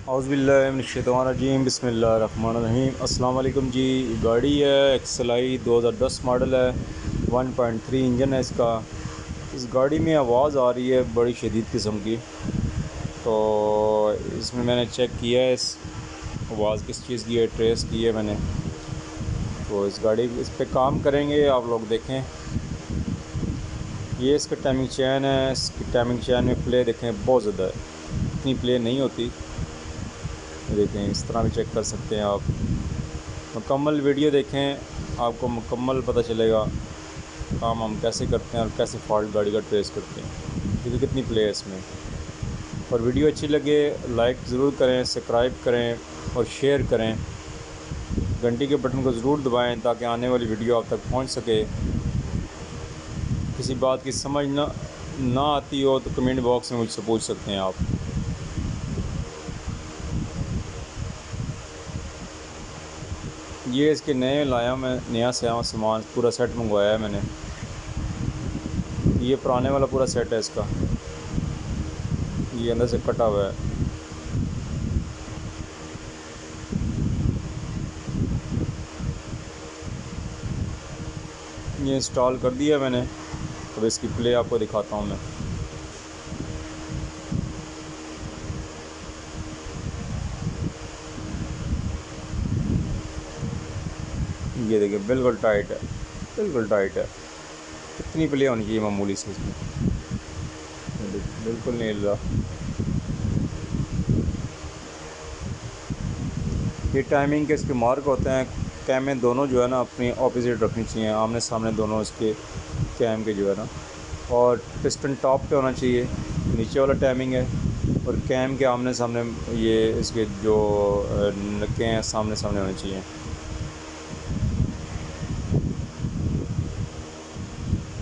औज़ुबिल्लाहिमिनश्शैतानिर्रजीम बिस्मिल्लाहिर्रहमानिर्रहीम। अस्सलाम वालेकुम जी। गाड़ी है एक्सलाई 2010 मॉडल है, 1.3 इंजन है इसका। इस गाड़ी में आवाज़ आ रही है बड़ी शदीद किस्म की, तो इसमें मैंने चेक किया है इस आवाज़ किस चीज़ की है, ट्रेस की है मैंने। तो इस पे काम करेंगे, आप लोग देखें। ये इसका टाइमिंग चैन है। इसकी टाइमिंग चैन में प्ले देखें बहुत ज़्यादा है, इतनी प्ले नहीं होती। देखें, इस तरह भी चेक कर सकते हैं आप। मुकम्मल वीडियो देखें, आपको मुकम्मल पता चलेगा काम हम कैसे करते हैं और कैसे फॉल्ट गाड़ी का ट्रेस करते हैं। क्योंकि कितनी प्ले है इसमें। और वीडियो अच्छी लगे लाइक ज़रूर करें, सब्सक्राइब करें और शेयर करें। घंटी के बटन को ज़रूर दबाएं ताकि आने वाली वीडियो आप तक पहुंच सके। किसी बात की समझ ना आती हो तो कमेंट बॉक्स में मुझसे पूछ सकते हैं आप। ये इसके नए लाया मैं, नया से सामान पूरा सेट मंगवाया है मैंने। ये पुराने वाला पूरा सेट है इसका, ये अंदर से कटा हुआ है। ये इंस्टॉल कर दिया मैंने। अब इसकी प्ले आपको दिखाता हूँ मैं। ये देखिए बिल्कुल टाइट है, बिल्कुल टाइट है। कितनी प्ले होनी चाहिए मामूली से इसमें, बिल्कुल नहीं हिल रहा। ये टाइमिंग के इसके मार्क होते हैं। कैमें दोनों जो है ना अपनी ऑपोजिट रखनी चाहिए, आमने सामने दोनों इसके कैम के जो है ना। और पिस्टन टॉप पे होना चाहिए, नीचे वाला टाइमिंग है। और कैम के आमने सामने ये इसके जो नक्के हैं सामने सामने होने चाहिए।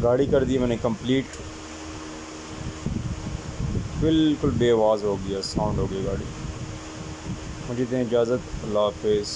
गाड़ी कर दी मैंने कंप्लीट, बिल्कुल बेआवाज़ हो गया, साउंड हो गई गाड़ी। मुझे दें इजाज़त, अल्लाह हाफिज़।